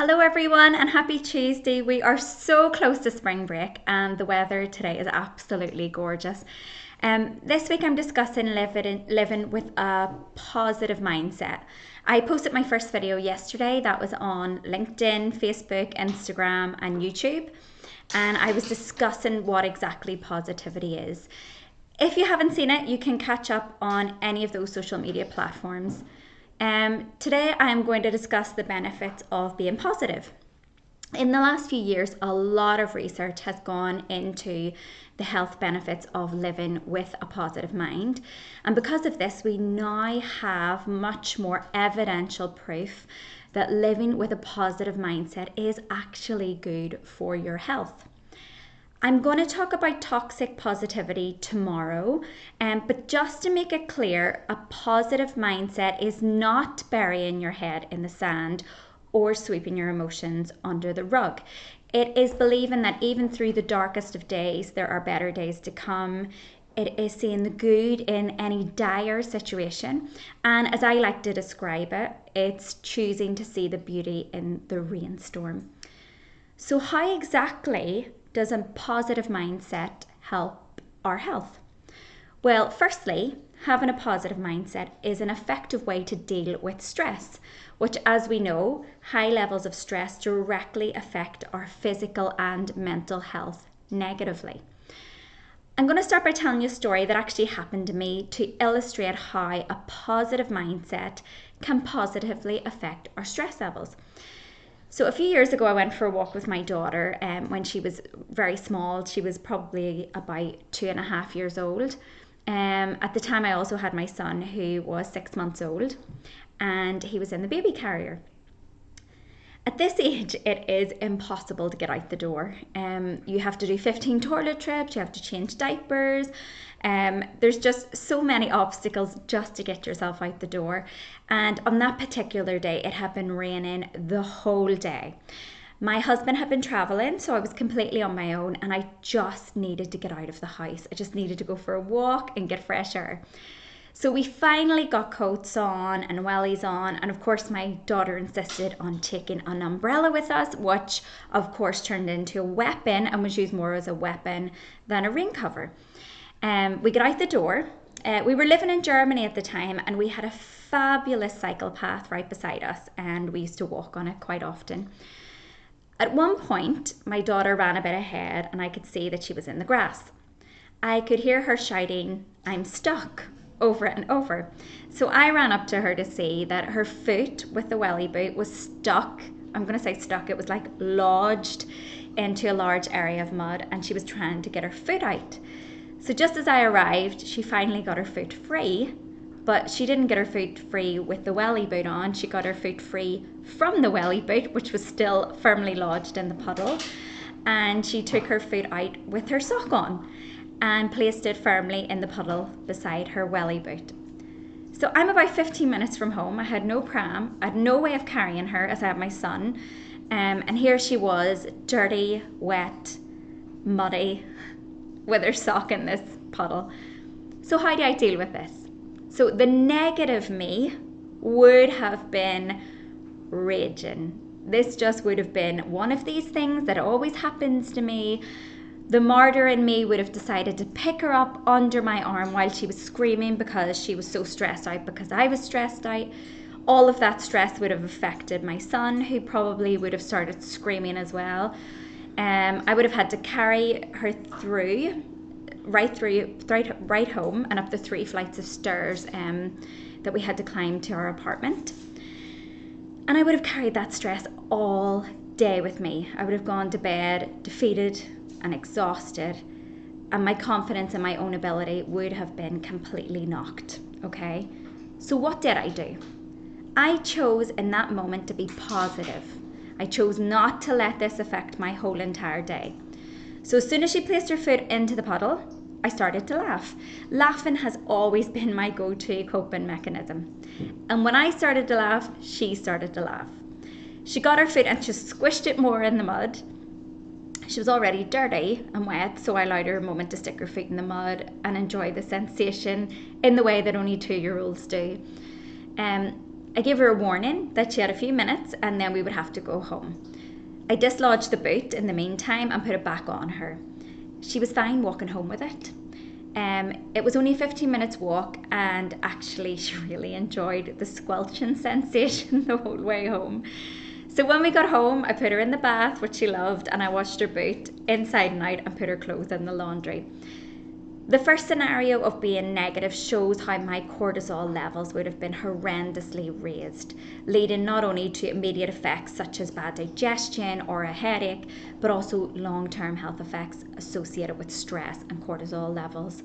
Hello everyone and happy Tuesday. We are so close to spring break and the weather today is absolutely gorgeous. This week I'm discussing living with a positive mindset. I posted my first video yesterday that was on LinkedIn, Facebook, Instagram and YouTube, and I was discussing what exactly positivity is. If you haven't seen it, you can catch up on any of those social media platforms. Today I'm going to discuss the benefits of being positive. In the last few years, a lot of research has gone into the health benefits of living with a positive mind. And because of this, we now have much more evidential proof that living with a positive mindset is actually good for your health. I'm going to talk about toxic positivity tomorrow, but just to make it clear, a positive mindset is not burying your head in the sand or sweeping your emotions under the rug. It is believing that even through the darkest of days, there are better days to come. It is seeing the good in any dire situation. And as I like to describe it, it's choosing to see the beauty in the rainstorm. So how exactly does a positive mindset help our health? Well, firstly, having a positive mindset is an effective way to deal with stress, which, as we know, high levels of stress directly affect our physical and mental health negatively. I'm going to start by telling you a story that actually happened to me to illustrate how a positive mindset can positively affect our stress levels. So a few years ago, I went for a walk with my daughter when she was very small. She was probably about 2.5 years old. At the time, I also had my son who was 6 months old and he was in the baby carrier. At this age, it is impossible to get out the door. You have to do 15 toilet trips, you have to change diapers. There's just so many obstacles just to get yourself out the door. And on that particular day, it had been raining the whole day. My husband had been traveling, so I was completely on my own and I just needed to get out of the house. I just needed to go for a walk and get fresh air. So we finally got coats on and wellies on, and of course my daughter insisted on taking an umbrella with us, which of course turned into a weapon and was used more as a weapon than a rain cover. We got out the door. We were living in Germany at the time and we had a fabulous cycle path right beside us and we used to walk on it quite often. At one point, my daughter ran a bit ahead and I could see that she was in the grass. I could hear her shouting, "I'm stuck," over and over. So I ran up to her to see that her foot with the welly boot was stuck. I'm going to say stuck. It was like lodged into a large area of mud and she was trying to get her foot out. So just as I arrived, she finally got her foot free, but she didn't get her foot free with the welly boot on. She got her foot free from the welly boot, which was still firmly lodged in the puddle. And she took her foot out with her sock on and placed it firmly in the puddle beside her welly boot. So I'm about 15 minutes from home. I had no pram. I had no way of carrying her as I had my son. And here she was, dirty, wet, muddy, with her sock in this puddle. So how do I deal with this? So the negative me would have been raging. This just would have been one of these things that always happens to me. The martyr in me would have decided to pick her up under my arm while she was screaming because she was so stressed out because I was stressed out. All of that stress would have affected my son, who probably would have started screaming as well. I would have had to carry her right home and up the 3 flights of stairs that we had to climb to our apartment. And I would have carried that stress all day with me. I would have gone to bed defeated and exhausted, and my confidence in my own ability would have been completely knocked. Okay, so what did I do? I chose in that moment to be positive. I chose not to let this affect my whole entire day. So as soon as she placed her foot into the puddle, I started to laugh. Laughing has always been my go-to coping mechanism. And when I started to laugh, she started to laugh. She got her foot and just squished it more in the mud. She was already dirty and wet, so I allowed her a moment to stick her feet in the mud and enjoy the sensation in the way that only 2-year-olds do. I gave her a warning that she had a few minutes and then we would have to go home. I dislodged the boot in the meantime and put it back on her. She was fine walking home with it. It was only a 15 minutes walk, and actually she really enjoyed the squelching sensation the whole way home. So when we got home, I put her in the bath, which she loved, and I washed her boot inside and out and put her clothes in the laundry. The first scenario of being negative shows how my cortisol levels would have been horrendously raised, leading not only to immediate effects such as bad digestion or a headache, but also long-term health effects associated with stress and cortisol levels.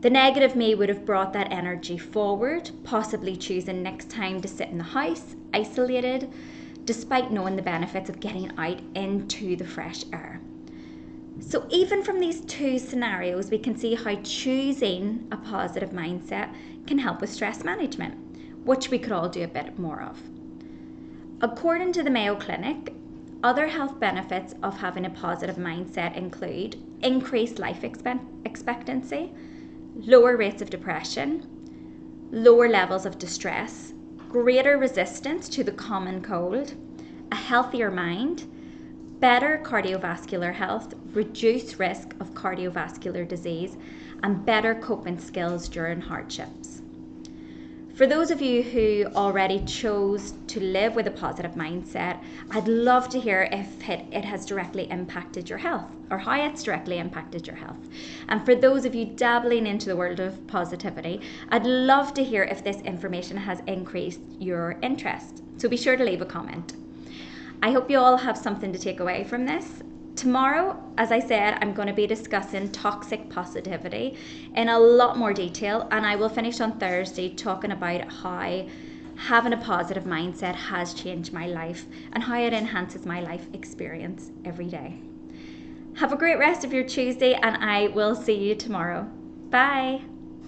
The negative me would have brought that energy forward, possibly choosing next time to sit in the house, isolated, despite knowing the benefits of getting out into the fresh air. So even from these two scenarios, we can see how choosing a positive mindset can help with stress management, which we could all do a bit more of. According to the Mayo Clinic, other health benefits of having a positive mindset include increased life expectancy, lower rates of depression, lower levels of distress, greater resistance to the common cold, a healthier mind, better cardiovascular health, reduced risk of cardiovascular disease, and better coping skills during hardships. For those of you who already chose to live with a positive mindset, I'd love to hear if it has directly impacted your health or how it's directly impacted your health. And for those of you dabbling into the world of positivity, I'd love to hear if this information has increased your interest. So be sure to leave a comment. I hope you all have something to take away from this. Tomorrow, as I said, I'm going to be discussing toxic positivity in a lot more detail, and I will finish on Thursday talking about how having a positive mindset has changed my life and how it enhances my life experience every day. Have a great rest of your Tuesday, and I will see you tomorrow. Bye.